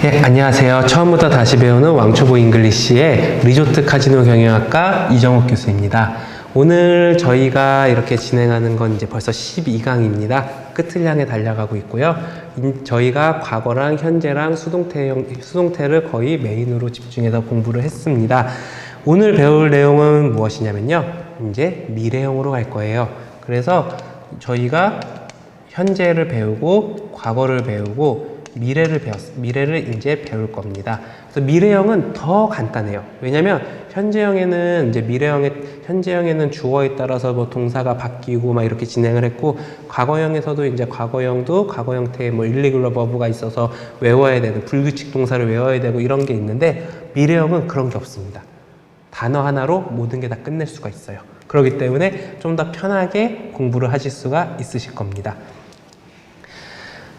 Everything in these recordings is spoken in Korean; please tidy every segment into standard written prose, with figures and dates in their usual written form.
네, 안녕하세요. 처음부터 다시 배우는 왕초보 잉글리시의 리조트 카지노 경영학과 이정욱 교수입니다. 오늘 저희가 이렇게 진행하는 건 이제 벌써 12강입니다. 끝을 향해 달려가고 있고요. 저희가 과거랑 현재랑 수동태를 거의 메인으로 집중해서 공부를 했습니다. 오늘 배울 내용은 무엇이냐면요. 이제 미래형으로 갈 거예요. 그래서 저희가 현재를 배우고 과거를 배우고 미래를 이제 배울 겁니다. 그래서 미래형은 더 간단해요. 왜냐면 현재형에는 현재형에는 주어에 따라서 뭐 동사가 바뀌고 막 이렇게 진행을 했고, 과거형에서도 이제 과거형도 과거 형태의 뭐 irregular verb가 있어서 외워야 되는 불규칙 동사를 외워야 되고 이런 게 있는데, 미래형은 그런 게 없습니다. 단어 하나로 모든 게 다 끝낼 수가 있어요. 그렇기 때문에 좀 더 편하게 공부를 하실 수가 있으실 겁니다.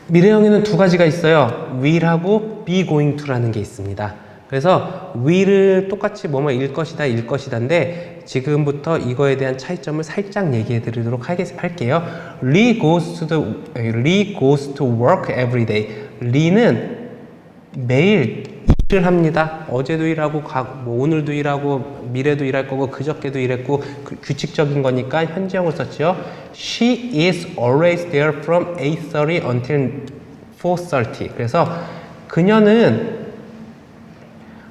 미래형에는 두 가지가 있어요. will하고 be going to라는 게 있습니다. 그래서 will을 똑같이 뭐뭐일 것이다, 일 것이다인데, 지금부터 이거에 대한 차이점을 살짝 얘기해 드리도록 할게요. Lee goes to work every day. Lee는 매일 일을 합니다. 어제도 일하고 뭐 오늘도 일하고 미래도 일할 거고 그저께도 일했고, 규칙적인 거니까 현재형을 썼죠. She is always there from 8:30 until 4:30. 그래서 그녀는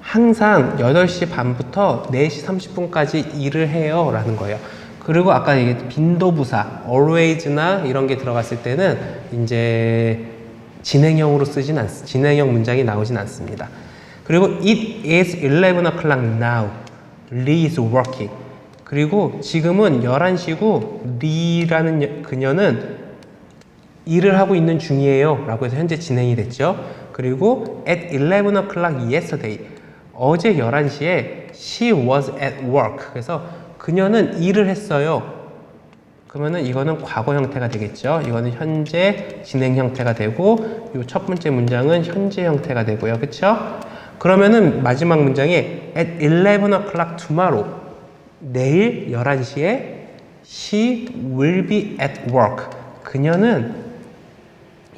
항상 8시 반부터 4시 30분까지 일을 해요 라는 거예요. 그리고 아까 얘기했던 빈도부사 always나 이런 게 들어갔을 때는 이제 진행형 문장이 나오진 않습니다. 그리고 it is 11 o'clock now. Lee is working. 그리고 지금은 11시고 Lee라는 그녀는 일을 하고 있는 중이에요 라고 해서 현재 진행이 됐죠. 그리고 at 11 o'clock yesterday. 어제 11시에 she was at work. 그래서 그녀는 일을 했어요. 그러면은 이거는 과거 형태가 되겠죠. 이거는 현재 진행 형태가 되고, 이 첫 번째 문장은 현재 형태가 되고요. 그쵸? 그러면은 마지막 문장에 at 11 o'clock tomorrow. 내일 11시에 she will be at work. 그녀는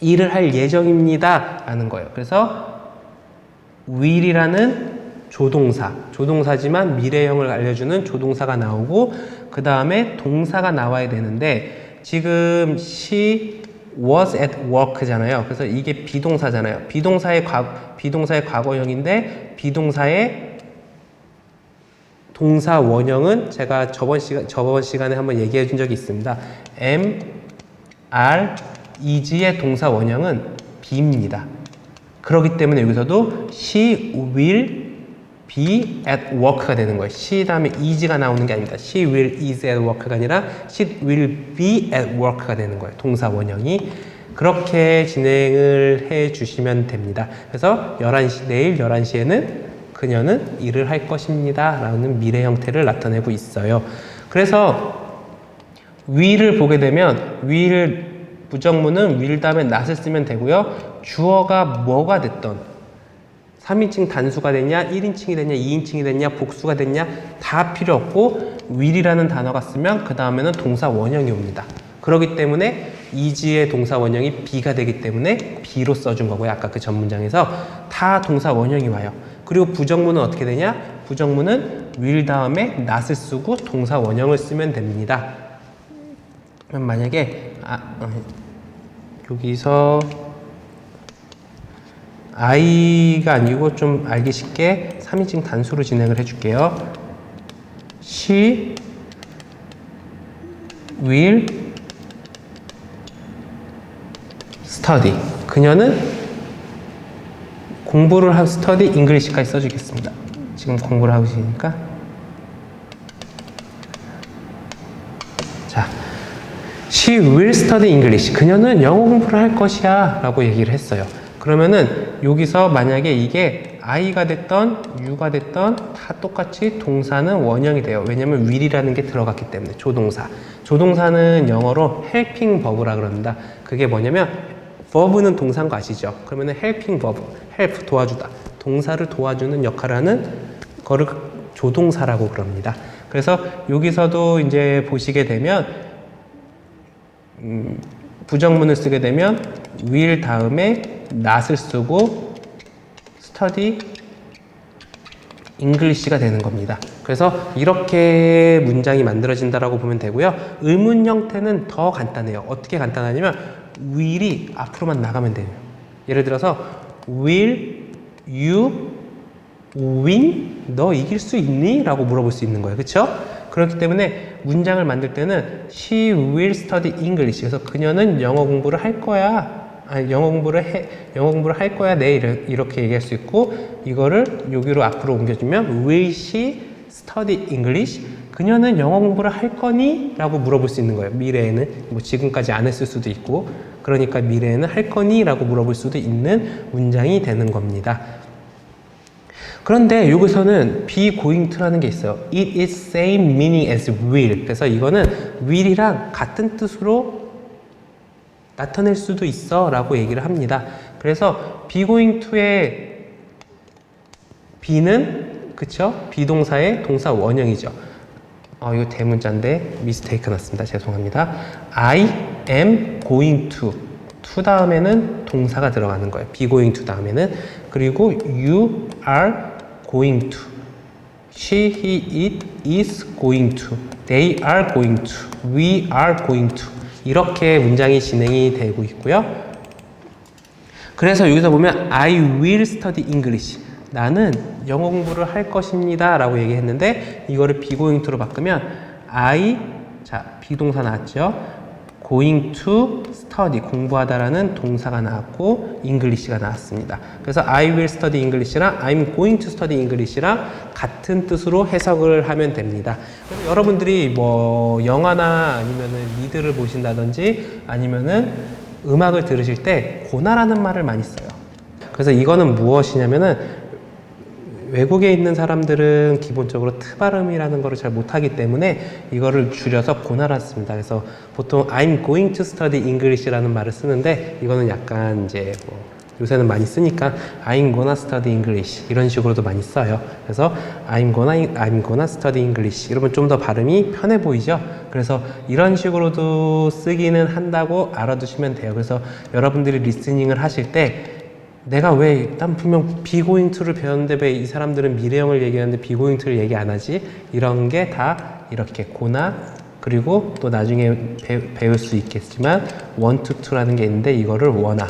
일을 할 예정입니다 라는 거예요. 그래서 will이라는 조동사지만 미래형을 알려주는 조동사가 나오고, 그 다음에 동사가 나와야 되는데, 지금 she was at work잖아요. 그래서 이게 비동사잖아요. 비동사의 과거형인데, 비동사의 동사 원형은 제가 저번 시간에 한번 얘기해 준 적이 있습니다. is의 동사 원형은 be입니다. 그렇기 때문에 여기서도 she will be at work가 되는 거예요. she 다음에 is가 나오는 게 아닙니다. she will is at work가 아니라 she will be at work가 되는 거예요. 동사 원형이. 그렇게 진행을 해 주시면 됩니다. 그래서 내일 11시에는 그녀는 일을 할 것입니다 라는 미래 형태를 나타내고 있어요. 그래서 will을 보게 되면 부정문은 will 다음에 not을 쓰면 되고요. 주어가 뭐가 됐던, 3인칭 단수가 됐냐, 1인칭이 됐냐, 2인칭이 됐냐, 복수가 됐냐 다 필요 없고, will이라는 단어가 쓰면 그 다음에는 동사 원형이 옵니다. 그렇기 때문에 is의 동사 원형이 be가 되기 때문에 be로 써준 거고요. 아까 그 전 문장에서 다 동사 원형이 와요. 그리고 부정문은 어떻게 되냐? 부정문은 will 다음에 not을 쓰고 동사 원형을 쓰면 됩니다. 그럼 만약에 여기서 I가 아니고 좀 알기 쉽게 3인칭 단수로 진행을 해줄게요. She will study. 그녀는 공부를 한 study English까지 써주겠습니다. 지금 공부를 하고 있으니까. 자, She will study English. 그녀는 영어 공부를 할 것이야 라고 얘기를 했어요. 그러면은 여기서 만약에 이게 I가 됐던 U가 됐던 다 똑같이 동사는 원형이 돼요. 왜냐면 will이라는 게 들어갔기 때문에. 조동사는 영어로 helping verb라 그럽니다. 그게 뭐냐면 verb는 동사인 거 아시죠? 그러면은 helping verb, help 도와주다. 동사를 도와주는 역할을 하는 거를 조동사라고 그럽니다. 그래서 여기서도 이제 보시게 되면 부정문을 쓰게 되면 will 다음에 not을 쓰고 study English가 되는 겁니다. 그래서 이렇게 문장이 만들어진다라고 보면 되고요. 의문 형태는 더 간단해요. 어떻게 간단하냐면 will이 앞으로만 나가면 돼요. 예를 들어서 will you win? 너 이길 수 있니? 라고 물어볼 수 있는 거예요. 그쵸? 그렇기 때문에 문장을 만들 때는 she will study English. 그래서 그녀는 영어 공부를 할 거야. 영어 공부를 할 거야. 네, 이렇게 얘기할 수 있고, 이거를 여기로 앞으로 옮겨주면 will she study English? 그녀는 영어 공부를 할 거니? 라고 물어볼 수 있는 거예요. 미래에는 뭐 지금까지 안 했을 수도 있고, 그러니까 미래에는 할 거니? 라고 물어볼 수도 있는 문장이 되는 겁니다. 그런데 여기서는 be going to라는 게 있어요. It is same meaning as will. 그래서 이거는 will이랑 같은 뜻으로 나타낼 수도 있어 라고 얘기를 합니다. 그래서 be going to의 be는 그쵸? 비동사의 동사 원형이죠. 이거 대문자인데 미스테이크 났습니다. 죄송합니다. I am going to 다음에는 동사가 들어가는 거예요. be going to 다음에는. 그리고 you are going to, she, he, it is going to, they are going to, we are going to, 이렇게 문장이 진행이 되고 있고요. 그래서 여기서 보면 I will study English, 나는 영어 공부를 할 것입니다 라고 얘기했는데 이거를 be going to로 바꾸면 I, 자 비동사 나왔죠. going to study, 공부하다라는 동사가 나왔고 English가 나왔습니다. 그래서 I will study English랑 I'm going to study English랑 같은 뜻으로 해석을 하면 됩니다. 그래서 여러분들이 뭐 영화나 아니면은 미드를 보신다든지 아니면은 음악을 들으실 때 고나라는 말을 많이 써요. 그래서 이거는 무엇이냐면은 외국에 있는 사람들은 기본적으로 트 발음이라는 거를 잘 못하기 때문에 이거를 줄여서 고나라 씁니다. 그래서 보통 I'm going to study English라는 말을 쓰는데 이거는 약간 이제 뭐 요새는 많이 쓰니까 I'm gonna study English 이런 식으로도 많이 써요. 그래서 I'm gonna study English 이러면 좀 더 발음이 편해 보이죠? 그래서 이런 식으로도 쓰기는 한다고 알아두시면 돼요. 그래서 여러분들이 리스닝을 하실 때 내가 왜, 난 분명 be going to를 배웠는데 왜 이 사람들은 미래형을 얘기하는데 be going to를 얘기 안 하지? 이런 게 다 이렇게 고나, 그리고 또 나중에 배울 수 있겠지만 want to라는 게 있는데 이거를 wanna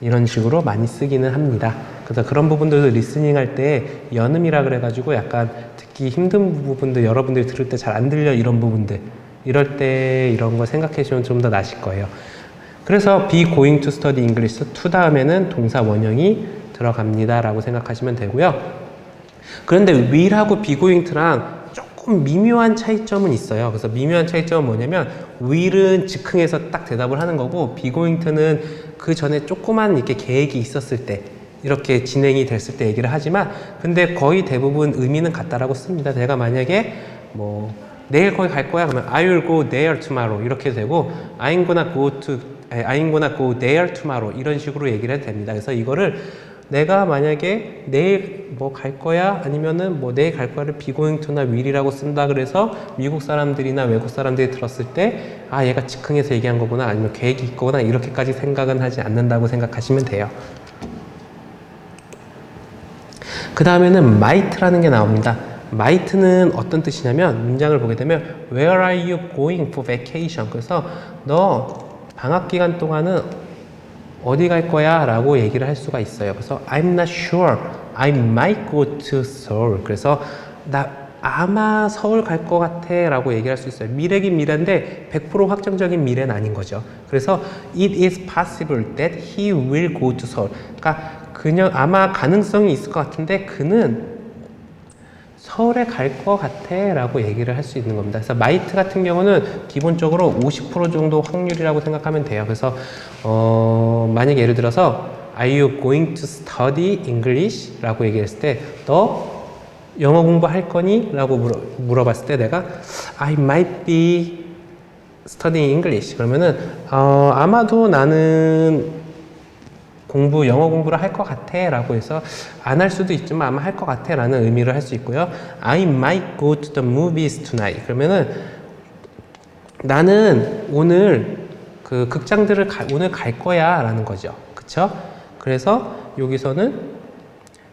이런 식으로 많이 쓰기는 합니다. 그래서 그런 부분들도 리스닝 할 때 연음이라 그래가지고 약간 듣기 힘든 부분들, 여러분들이 들을 때 잘 안 들려 이런 부분들, 이럴 때 이런 거 생각해 주시면 좀 더 나실 거예요. 그래서 be going to study English to 다음에는 동사 원형이 들어갑니다 라고 생각하시면 되고요. 그런데 will하고 be going to랑 조금 미묘한 차이점은 있어요. 그래서 미묘한 차이점은 뭐냐면 will은 즉흥해서 딱 대답을 하는 거고 be going to는 그 전에 조그만 이렇게 계획이 있었을 때 이렇게 진행이 됐을 때 얘기를 하지만 근데 거의 대부분 의미는 같다라고 씁니다. 내가 만약에 뭐 내일 거기 갈 거야 그러면 I will go there tomorrow 이렇게 되고 I'm gonna go there tomorrow 이런 식으로 얘기를 해도 됩니다. 그래서 이거를 내가 만약에 내일 뭐 갈 거야 아니면은 뭐 내일 갈 거야를 be going to나 will이라고 쓴다 그래서 미국 사람들이나 외국 사람들이 들었을 때 아 얘가 즉흥해서 얘기한 거구나 아니면 계획이 있거나 이렇게까지 생각은 하지 않는다고 생각하시면 돼요. 그 다음에는 might라는 게 나옵니다. might는 어떤 뜻이냐면 문장을 보게 되면 Where are you going for vacation? 그래서 너 방학 기간 동안은 어디 갈 거야? 라고 얘기를 할 수가 있어요. 그래서 I'm not sure. I might go to Seoul. 그래서 나 아마 서울 갈 것 같아 라고 얘기할 수 있어요. 미래긴 미래인데 100% 확정적인 미래는 아닌 거죠. 그래서 It is possible that he will go to Seoul. 그러니까 그냥 아마 가능성이 있을 것 같은데 그는 서울에 갈 것 같아 라고 얘기를 할 수 있는 겁니다. 그래서 might 같은 경우는 기본적으로 50% 정도 확률이라고 생각하면 돼요. 그래서 만약에 예를 들어서 Are you going to study English? 라고 얘기했을 때 너 영어 공부할 거니? 라고 물어봤을 때 내가 I might be studying English 그러면은 아마도 나는 영어 공부를 할 것 같아 라고 해서 안 할 수도 있지만 아마 할 것 같아 라는 의미를 할 수 있고요. I might go to the movies tonight 그러면은 나는 오늘 그 극장들을 오늘 갈 거야 라는 거죠. 그쵸? 그래서 여기서는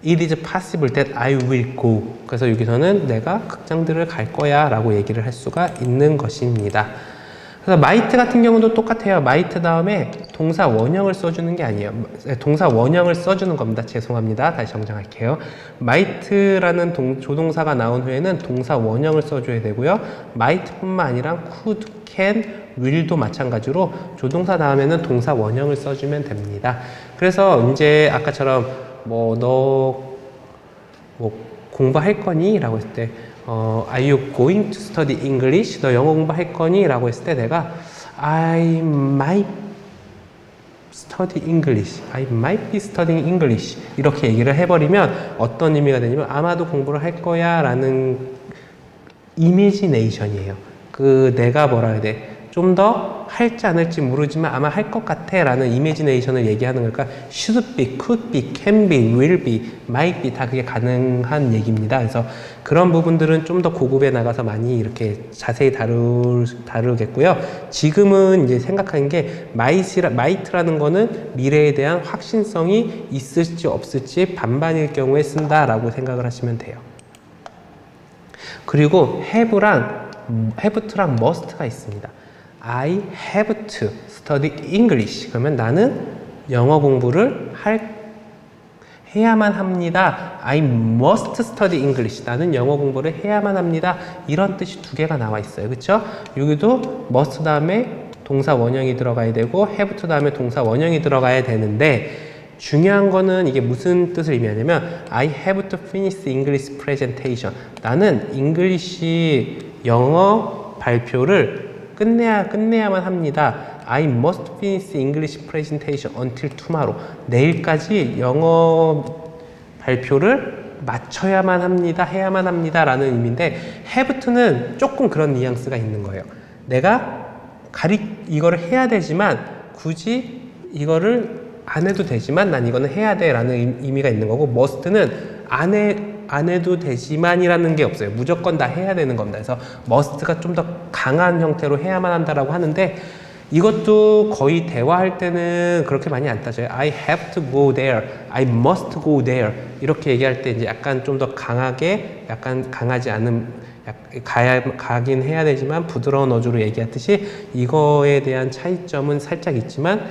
It is possible that I will go. 그래서 여기서는 내가 극장들을 갈 거야 라고 얘기를 할 수가 있는 것입니다. 그래서 might 같은 경우도 똑같아요. might 다음에 동사 원형을 써주는 게 아니에요. 동사 원형을 써주는 겁니다. 죄송합니다. 다시 정정할게요. might라는 조동사가 나온 후에는 동사 원형을 써줘야 되고요. might뿐만 아니라 could, can, will도 마찬가지로 조동사 다음에는 동사 원형을 써주면 됩니다. 그래서 이제 아까처럼 너 공부할 거니? 라고 했을 때 Are you going to study English? 너 영어 공부할 거니? 라고 했을 때 내가 I might study English. I might be studying English. 이렇게 얘기를 해버리면 어떤 의미가 되냐면 아마도 공부를 할 거야 라는 이미지네이션이에요. 내가 뭐라 해야 돼? 좀 더 할지 안 할지 모르지만 아마 할 것 같아 라는 이미지네이션을 얘기하는 걸까? should be, could be, can be, will be, might be 다 그게 가능한 얘기입니다. 그래서 그런 부분들은 좀 더 고급에 나가서 많이 이렇게 자세히 다루겠고요. 지금은 이제 생각하는 게 might라는 거는 미래에 대한 확신성이 있을지 없을지 반반일 경우에 쓴다라고 생각을 하시면 돼요. 그리고 have to랑 must가 있습니다. I have to study English. 그러면 나는 영어 공부를 해야만 합니다. I must study English. 나는 영어 공부를 해야만 합니다. 이런 뜻이 두 개가 나와 있어요. 그렇죠? 여기도 must 다음에 동사 원형이 들어가야 되고 have to 다음에 동사 원형이 들어가야 되는데 중요한 거는 이게 무슨 뜻을 의미하냐면 I have to finish English presentation. 나는 잉글리시 영어 발표를 끝내야만 합니다. I must finish English presentation until tomorrow. 내일까지 영어 발표를 마쳐야만 합니다. 해야만 합니다. 라는 의미인데 have to는 조금 그런 뉘앙스가 있는 거예요. 내가 이거를 해야 되지만 굳이 이거를 안 해도 되지만 난 이거는 해야 돼 라는 의미가 있는 거고 must는 안 해도 되지만이라는 게 없어요. 무조건 다 해야 되는 겁니다. 그래서 must가 좀 더 강한 형태로 해야만 한다라고 하는데 이것도 거의 대화할 때는 그렇게 많이 안 따져요. I have to go there, I must go there 이렇게 얘기할 때 이제 약간 좀 더 강하게 약간 강하지 않은 가긴 해야 되지만 부드러운 어조로 얘기했듯이 이거에 대한 차이점은 살짝 있지만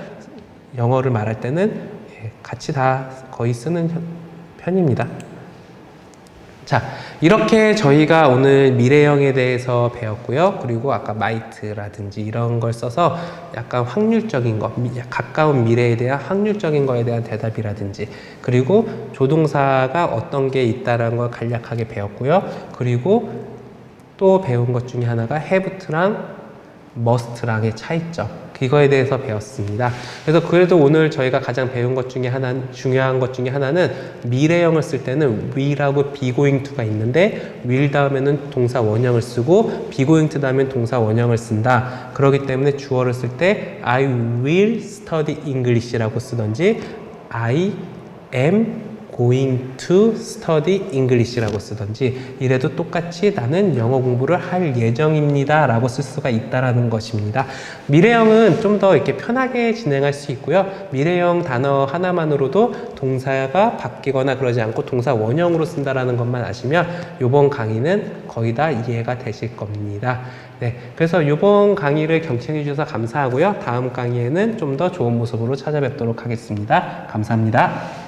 영어를 말할 때는 같이 다 거의 쓰는 편입니다. 자, 이렇게 저희가 오늘 미래형에 대해서 배웠고요. 그리고 아까 might라든지 이런 걸 써서 약간 확률적인 거, 가까운 미래에 대한 확률적인 거에 대한 대답이라든지 그리고 조동사가 어떤 게 있다는 걸 간략하게 배웠고요. 그리고 또 배운 것 중에 하나가 have to랑 must랑의 차이점 이거에 대해서 배웠습니다. 그래서 그래도 오늘 저희가 가장 배운 것 중에 중요한 것 중에 하나는 미래형을 쓸 때는 will하고 be going to가 있는데 will 다음에는 동사 원형을 쓰고 be going to 다음엔 동사 원형을 쓴다. 그렇기 때문에 주어를 쓸 때 I will study English라고 쓰던지 I am going to study English라고 쓰던지 이래도 똑같이 나는 영어 공부를 할 예정입니다 라고 쓸 수가 있다라는 것입니다. 미래형은 좀 더 이렇게 편하게 진행할 수 있고요. 미래형 단어 하나만으로도 동사가 바뀌거나 그러지 않고 동사 원형으로 쓴다라는 것만 아시면 이번 강의는 거의 다 이해가 되실 겁니다. 네, 그래서 이번 강의를 경청해 주셔서 감사하고요. 다음 강의에는 좀 더 좋은 모습으로 찾아뵙도록 하겠습니다. 감사합니다.